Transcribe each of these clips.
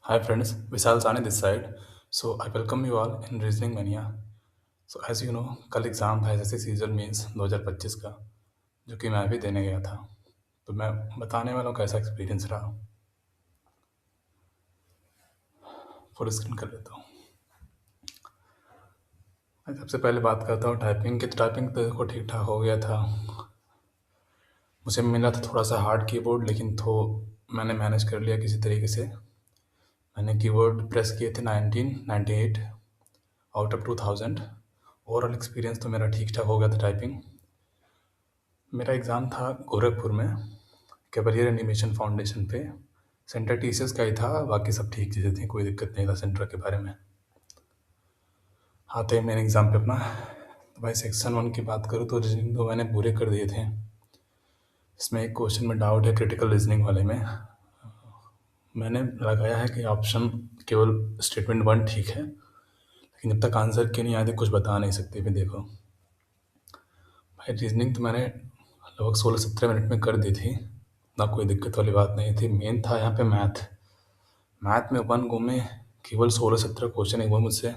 Hi friends, Vishal Sani this side. So I welcome you all in Reasoning Mania. So as you know, कल exam था SSC season means 2025 का, जो कि मैं भी देने गया था। तो मैं बताने वाला हूँ कैसा एक्सपीरियंस रहा। फुल स्क्रीन कर लेता हूँ। मैं सबसे पहले बात करता हूँ टाइपिंग की। तो टाइपिंग तो देखो ठीक ठाक हो गया था। मुझे मिला था थोड़ा सा हार्ड कीबोर्ड, लेकिन तो मैंने मैनेज कर लिया किसी तरीके से। मैंने कीबोर्ड प्रेस किए थे 1998 आउट ऑफ 2000। ओवरऑल एक्सपीरियंस तो मेरा ठीक ठाक हो गया था टाइपिंग। मेरा एग्ज़ाम था गोरखपुर में, कैवलियर एनिमेशन फाउंडेशन पे। सेंटर टीसीएस का ही था, बाकी सब ठीक चीज़ें थी, कोई दिक्कत नहीं था सेंटर के बारे में। आते हैं मेन एग्ज़ाम पे अपना। तो भाई सेक्शन 1 की बात करूँ तो रीजनिंग तो मैंने पूरे कर दिए थे। इसमें एक क्वेश्चन में डाउट है क्रिटिकल रीजनिंग वाले में। मैंने लगाया है कि ऑप्शन केवल स्टेटमेंट 1 ठीक है, लेकिन जब तक आंसर के नहीं आते कुछ बता नहीं सकते। फिर देखो भाई, रीजनिंग तो मैंने लगभग 16-17 मिनट में कर दी थी, ना कोई दिक्कत वाली बात नहीं थी। मेन था यहाँ पे मैथ। मैथ में 1 गो में केवल 16-17 क्वेश्चन हुए मुझसे।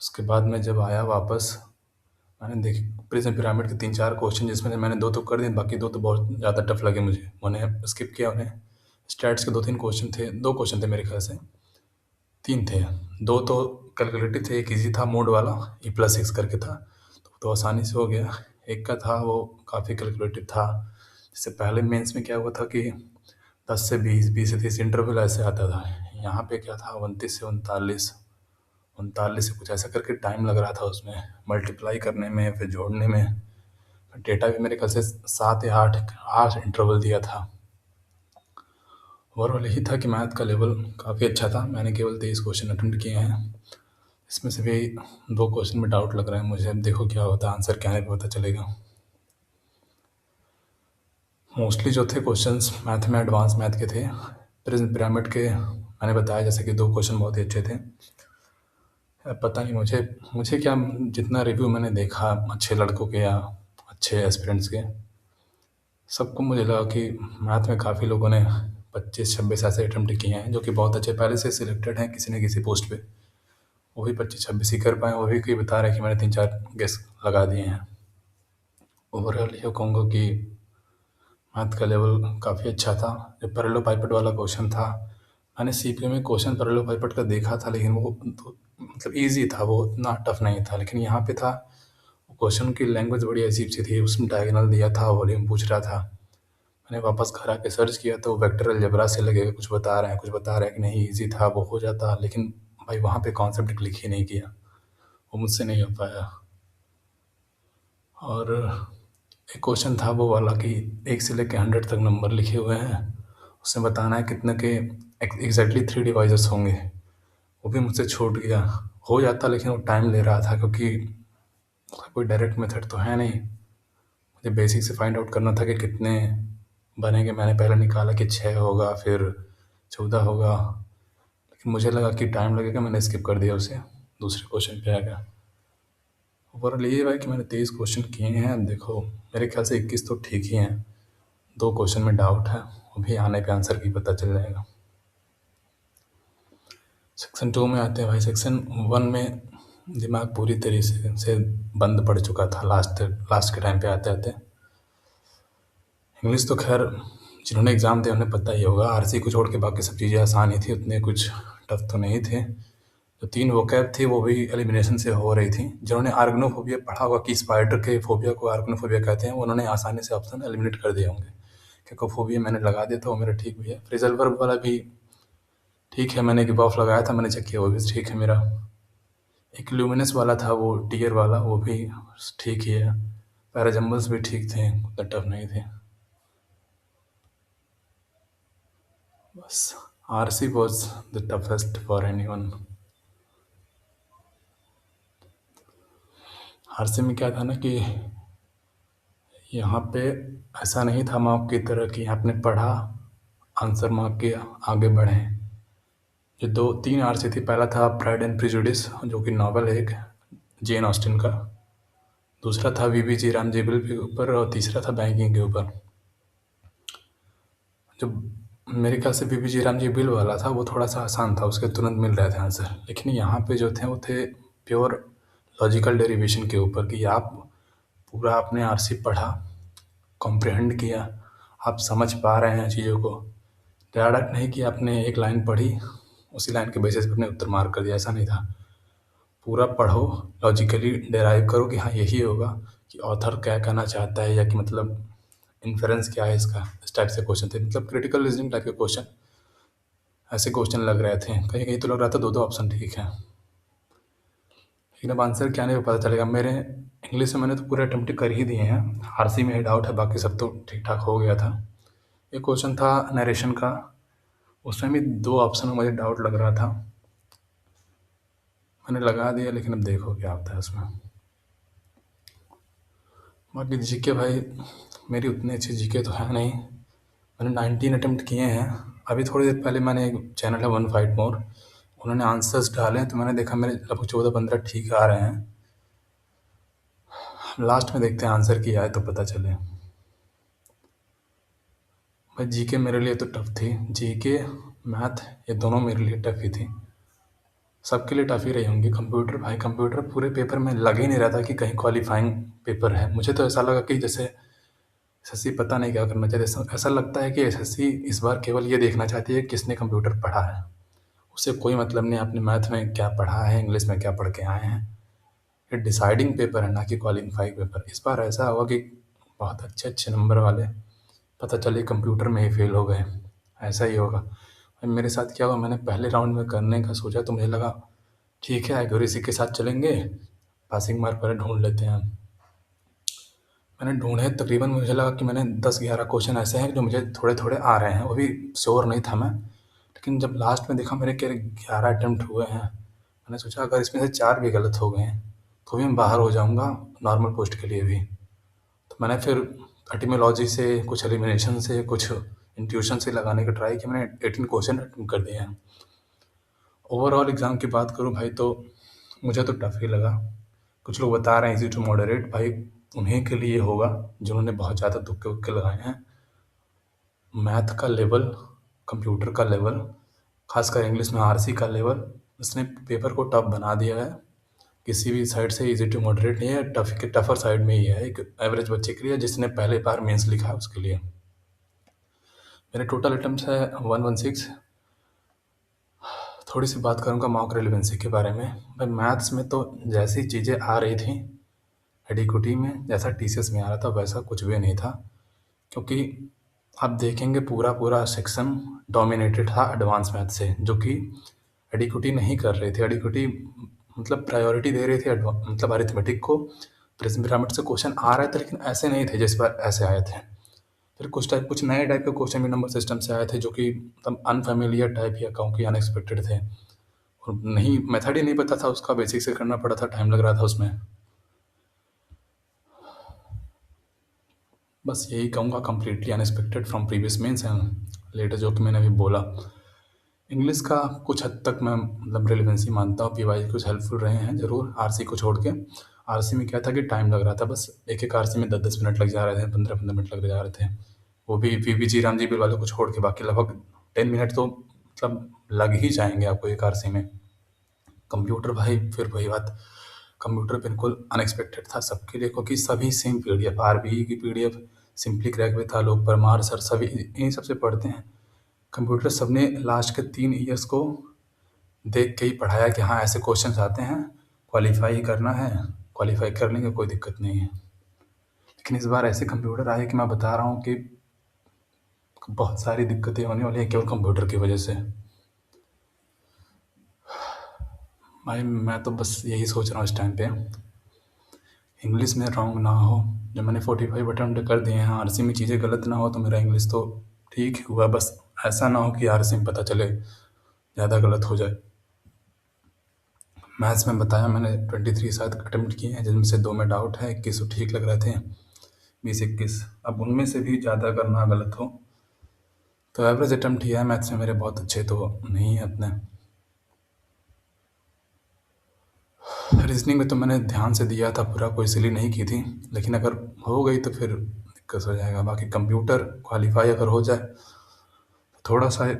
उसके बाद मैं जब आया वापस, मैंने देखे प्रिज्म पिरामिड के 3-4 क्वेश्चन, जिसमें से मैंने 2 तो कर दिए, बाकी 2 तो बहुत ज़्यादा टफ लगे मुझे, मैंने स्किप किया उन्हें। स्टैट्स के 2-3 क्वेश्चन थे, 2 क्वेश्चन थे मेरे ख्याल से, 3 थे। 2 तो कैलकुलेटिव थे, एक ईजी था मोड वाला, E+6 करके था, तो आसानी से हो गया। एक का था वो काफ़ी कैलकुलेटिव था। जैसे पहले मेंस में क्या हुआ था कि 10 से 20, 20 से 30 इंटरवल ऐसे आता था। यहाँ पे क्या था 29 से 39, 39 से कुछ ऐसा करके टाइम लग रहा था उसमें, मल्टीप्लाई करने में, फिर जोड़ने में। डेटा भी मेरे ख्याल से 7 या 8 इंटरवल दिया था। ओवरऑल यही था कि मैथ का लेवल काफ़ी अच्छा था। मैंने केवल 23 क्वेश्चन अटेम्प्ट किए हैं, इसमें से भी 2 क्वेश्चन में डाउट लग रहा है मुझे। अब देखो क्या होता है, आंसर क्या है पता चलेगा। मोस्टली जो थे क्वेश्चंस मैथ में एडवांस मैथ के थे। प्रिज्म पिरामिड के मैंने बताया जैसे कि 2 क्वेश्चन बहुत ही अच्छे थे। अब पता नहीं मुझे मुझे क्या, जितना रिव्यू मैंने देखा अच्छे लड़कों के या अच्छे एस्पिरेंट्स के, सबको मुझे लगा कि मैथ में काफ़ी लोगों ने 25-26 ऐसे अटेम्प्ट किए हैं, जो कि बहुत अच्छे, पहले से सिलेक्टेड हैं किसी न किसी पोस्ट पे। वो भी 25-26 ही कर पाए। वो भी कोई बता रहे हैं कि मैंने 3-4 गेस लगा दिए हैं। ओवरऑल ये कहूँगा कि मैथ का लेवल काफ़ी अच्छा था। जब पैरेललोपाइपेट वाला क्वेश्चन था, मैंने सीपीयू में क्वेश्चन पैरेललोपाइपेट का देखा था, लेकिन वो तो मतलब ईजी था, वो उतना टफ नहीं था। लेकिन यहाँ पे था, क्वेश्चन की लैंग्वेज बड़ी अजीब सी थी, उसमें डायगोनल दिया था, वॉल्यूम पूछ रहा था। मैंने वापस घर आके सर्च किया तो वेक्टर अलजेब्रा से लगेगा, कुछ बता रहे हैं, कुछ बता रहे हैं कि नहीं ईजी था, वो हो जाता। लेकिन भाई वहाँ पे कॉन्सेप्ट क्लिक ही नहीं किया, वो मुझसे नहीं हो पाया। और एक क्वेश्चन था वो वाला कि 1 से लेकर 100 तक नंबर लिखे हुए हैं, उसमें बताना है कितने के एग्जैक्टली 3 डिवाइजर्स होंगे। वो भी मुझसे छूट गया। हो जाता, लेकिन वो टाइम ले रहा था, क्योंकि कोई डायरेक्ट मेथड तो है नहीं। मुझे बेसिक से फाइंड आउट करना था कि कितने बनेंगे। मैंने पहले निकाला कि 6 होगा, फिर 14 होगा, लेकिन मुझे लगा कि टाइम लगेगा, मैंने स्किप कर दिया उसे, दूसरे क्वेश्चन पे आ गया। ओवरऑल ये है कि मैंने 23 क्वेश्चन किए हैं। अब देखो मेरे ख्याल से 21 तो ठीक ही हैं, 2 क्वेश्चन में डाउट है, वो भी आने पे आंसर की पता चल जाएगा। सेक्शन 2 में आते हैं भाई। सेक्शन 1 में दिमाग पूरी तरीके से बंद पड़ चुका था लास्ट के टाइम पे आते आते। इंग्लिश तो खैर जिन्होंने एग्ज़ाम दिया उन्हें पता ही होगा, आरसी को छोड़ के बाकी सब चीज़ें आसान ही थी, उतने कुछ टफ तो नहीं थे। जो 3 वोकैब थी वो भी एलिमिनेशन से हो रही थी। जिन्होंने आर्गनोफोबिया पढ़ा होगा कि स्पाइडर के फोबिया को आर्गनोफोबिया कहते हैं, उन्होंने आसानी से ऑप्शन एलिमिनेट कर दिए होंगे। कैकोफोबिया मैंने लगा दिया था, वो मेरा ठीक भी है। फ्रेजल वर्ब वाला भी ठीक है, मैंने गिव ऑफ लगाया था, मैंने चेक किया, वो भी ठीक है मेरा। एक ल्यूमिनस वाला था वो टीयर वाला, वो भी ठीक ही है। पैराजम्बल्स भी ठीक थे, उतना टफ नहीं थे। बस RC was the toughest for anyone. RC में क्या था ना कि यहाँ पे ऐसा नहीं था मॉक की तरह कि आपने पढ़ा आंसर मॉक के आगे बढ़ें। जो 2-3 आरसी थी, पहला था प्राइड एंड प्रिजुडिस, जो कि नॉवल है एक जेन ऑस्टिन का। दूसरा था वीबीजी रामजेबल के ऊपर, और तीसरा था बैंकिंग के ऊपर। जो मेरे ख्याल से बीबीजी राम जी बिल वाला था, वो थोड़ा-सा आसान था, उसके तुरंत मिल रहे थे आंसर। लेकिन यहाँ पे जो थे वो थे प्योर लॉजिकल डेरिवेशन के ऊपर कि आप पूरा आपने आरसी पढ़ा, कॉम्प्रिहेंड किया, आप समझ पा रहे हैं चीज़ों को। डायरेक्ट नहीं कि आपने एक लाइन पढ़ी, उसी लाइन के बेसिस पे आपने उत्तर मार्क कर दिया, ऐसा नहीं था। पूरा पढ़ो, लॉजिकली डेराइव करो कि हाँ यही होगा, कि ऑथर क्या कहना चाहता है, या कि मतलब इन्फेरेंस क्या है इसका। इस टाइप से क्वेश्चन थे, मतलब क्रिटिकल रीजनिंग टाइप के क्वेश्चन, ऐसे क्वेश्चन लग रहे थे। कहीं कहीं तो लग रहा था दो दो ऑप्शन ठीक है, लेकिन अब आंसर क्या नहीं पता चलेगा। मेरे इंग्लिश में मैंने तो पूरे अटेम्प्ट कर ही दिए हैं, आरसी में ही डाउट है, बाकी सब तो ठीक ठाक हो गया था। एक क्वेश्चन था नरेशन का, उसमें भी दो ऑप्शन में मुझे डाउट लग रहा था, मैंने लगा दिया, लेकिन अब देखो क्या होता है उसमें। बाकी जीके भाई मेरी उतनी अच्छी जीके तो है नहीं, मैंने 19 अटेम्प्ट किए हैं। अभी थोड़ी देर पहले मैंने एक चैनल है वन फाइट मोर, उन्होंने आंसर्स डाले हैं, तो मैंने देखा मेरे लगभग 14-15 ठीक आ रहे हैं। लास्ट में देखते हैं आंसर की आए तो पता चले। भाई जीके मेरे लिए तो टफ थी, जीके मैथ ये दोनों मेरे लिए टफ ही थी, सबके लिए टफ ही रही होंगी। कंप्यूटर भाई, कंप्यूटर पूरे पेपर में लग ही नहीं रहा था कि कहीं क्वालिफाइंग पेपर है। मुझे तो ऐसा लगा कि जैसे एसएससी पता नहीं क्या करना चाहते, ऐसा लगता है कि एसएससी इस बार केवल ये देखना चाहती है किसने कंप्यूटर पढ़ा है, उससे कोई मतलब नहीं आपने मैथ में क्या पढ़ा है, इंग्लिश में क्या पढ़ के आए हैं। ये डिसाइडिंग पेपर है, ना कि क्वालिफाइंग पेपर। इस बार ऐसा होगा कि बहुत अच्छे अच्छे नंबर वाले पता चले कंप्यूटर में ही फेल हो गए, ऐसा ही होगा। और मेरे साथ क्या हुआ, मैंने पहले राउंड में करने का सोचा तो मुझे लगा ठीक है एक्यूरेसी के साथ चलेंगे, पासिंग मार्क पहले ढूंढ लेते हैं। मैंने ढूंढे, तकरीबन मुझे लगा कि मैंने 10-11 क्वेश्चन ऐसे हैं जो मुझे थोड़े थोड़े आ रहे हैं, वो भी श्योर नहीं था मैं। लेकिन जब लास्ट में देखा मेरे क्या 11 अटेम्प्ट हुए हैं, मैंने सोचा अगर इसमें से 4 भी गलत हो गए हैं तो भी मैं बाहर हो जाऊंगा नॉर्मल पोस्ट के लिए भी। तो मैंने फिर एटिमोलॉजी से, कुछ एलिमिनेशन से, कुछ इंट्यूशन से लगाने का ट्राई किया। मैंने 18 क्वेश्चन अटेम्प्ट कर दिए हैं। ओवरऑल एग्ज़ाम की बात करूँ भाई तो मुझे तो टफ ही लगा। कुछ लोग बता रहे हैं इजी टू मॉडरेट, भाई उन्हीं के लिए होगा जिन्होंने बहुत ज़्यादा तुक्के उक्के लगाए हैं। मैथ का लेवल, कंप्यूटर का लेवल, खासकर इंग्लिश में आरसी का लेवल, उसने पेपर को टफ बना दिया है। किसी भी साइड से इजी टू मॉडरेट नहीं है, टफ के टफर साइड में ही है एक एवरेज बच्चे के लिए जिसने पहले बार मेंस लिखा है उसके लिए। मेरे टोटल अटेम्प्ट्स है 116। थोड़ी सी बात करूँगा मॉक रेलिवेंसी के बारे में। भाई मैथ्स में तो जैसी चीज़ें आ रही थी एडिक्विटी में, जैसा टीसीएस में आ रहा था वैसा कुछ भी नहीं था, क्योंकि आप देखेंगे पूरा पूरा सेक्शन डोमिनेटेड था एडवांस मैथ से, जो कि एडिक्विटी नहीं कर रहे थे। एडिक्विटी मतलब प्रायोरिटी दे रहे थे मतलब अरिथमेटिक को। प्रिज्म पिरामिड से क्वेश्चन आ रहे थे, लेकिन ऐसे नहीं थे जिस बार ऐसे आए थे। फिर कुछ नए टाइप के क्वेश्चन भी नंबर सिस्टम से आए थे, जो कि मतलब अनफेमिलियर टाइप या कहूँ कि अनएक्सपेक्टेड थे, और नहीं मेथड ही नहीं पता था उसका, बेसिक से करना पड़ा था, टाइम लग रहा था उसमें। बस यही कहूँगा, completely unexpected from previous mains and letter, जो कि मैंने अभी बोला। इंग्लिश का कुछ हद तक मैं मतलब रिलेवेंसी मानता हूँ, पीवाई कुछ हेल्पफुल रहे हैं ज़रूर, आरसी को छोड़ के। आरसी में क्या था कि टाइम लग रहा था, बस एक एक आरसी में 10-10 मिनट लग जा रहे थे, 15-15 मिनट लग जा रहे थे, वो भी वीबीजी राम जी बिल वालों को छोड़ के। बाकी लगभग 10 मिनट तो मतलब लग ही जाएंगे आपको एक आरसी में। कंप्यूटर भाई फिर वही बात, कंप्यूटर बिल्कुल अनएक्सपेक्टेड था सबके लिए, क्योंकि सभी सेम पीडीएफ, आरबीई की PDF, simply crack with Alok Parmar sir, सभी इन्हीं सबसे पढ़ते हैं। कंप्यूटर सबने लास्ट के 3 ईयर्स को देख के ही पढ़ाया कि हाँ ऐसे क्वेश्चन आते हैं, क्वालिफाई ही करना है, क्वालिफाई कर लेंगे, कोई दिक्कत नहीं है। लेकिन इस बार ऐसे कंप्यूटर आए कि मैं बता रहा हूँ कि बहुत सारी दिक्कतें होने वाली हैं केवल कंप्यूटर की वजह से। भाई मैं तो बस यही सोच रहा हूँ इस टाइम पे, इंग्लिश में रॉन्ग ना हो। जब मैंने 45 अटेम्प्ट कर दिए हैं, आरसी में चीज़ें गलत ना हो, तो मेरा इंग्लिश तो ठीक ही हुआ। बस ऐसा ना हो कि आरसी में पता चले ज़्यादा गलत हो जाए। मैथ्स में बताया मैंने 23 शायद अटेम्प्ट किए हैं, जिनमें से 2 में डाउट है, 21 ठीक लग रहे थे, 20-21। अब उनमें से भी ज़्यादा अगर ना गलत हो तो एवरेज अटेम्प्ट ही है। मैथ्स में मेरे बहुत अच्छे तो नहीं है अपने। रीजनिंग में तो मैंने ध्यान से दिया था पूरा, कोई सिली नहीं की थी, लेकिन अगर हो गई तो फिर दिक्कत हो जाएगा। बाकी कंप्यूटर क्वालिफाई अगर हो जाए तो थोड़ा-सा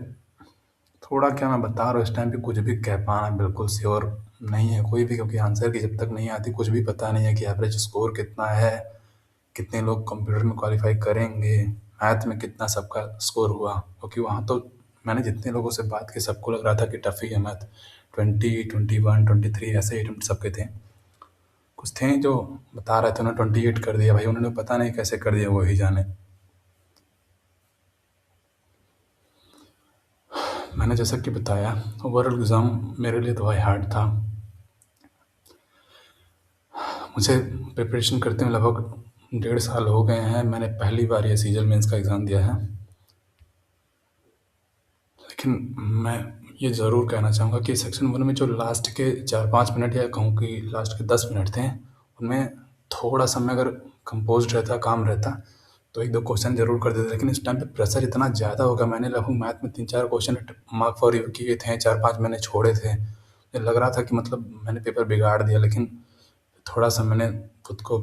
थोड़ा क्या मैं बता रहा हूँ इस टाइम पे कुछ भी कह पाना बिल्कुल श्योर नहीं है कोई भी, क्योंकि आंसर की जब तक नहीं आती कुछ भी पता नहीं है कि एवरेज स्कोर कितना है, कितने लोग कंप्यूटर में क्वालीफाई करेंगे, मैथ में कितना सबका स्कोर हुआ। क्योंकि वहाँ तो मैंने जितने लोगों से बात की सबको लग रहा था कि टफ ही है मैथ। 20, 21, 23 ऐसे ही सबके थे। कुछ थे जो बता रहे थे उन्होंने 28 कर दिया, भाई उन्होंने पता नहीं कैसे कर दिया, वो ही जाने। मैंने जैसा कि बताया ओवरऑल एग्ज़ाम मेरे लिए तो भाई हार्ड था। मुझे प्रिपरेशन करते हुए लगभग 1.5 साल हो गए हैं। मैंने पहली बार ये सीजल मेंस का एग्ज़ाम दिया है। लेकिन मैं ये ज़रूर कहना चाहूँगा कि सेक्शन 1 में जो लास्ट के 4-5 मिनट या कहूँ कि लास्ट के 10 मिनट थे, उनमें थोड़ा-सा मैं अगर कंपोज़्ड रहता, काम रहता, तो 1-2 क्वेश्चन ज़रूर कर देता। लेकिन इस टाइम पे प्रेशर इतना ज़्यादा हो गया, मैंने लगभग मैथ में 3-4 क्वेश्चन मार्क फॉर यू किए थे, 4-5 मैंने छोड़े थे। मुझे लग रहा था कि मतलब मैंने पेपर बिगाड़ दिया, लेकिन थोड़ा-सा मैंने खुद को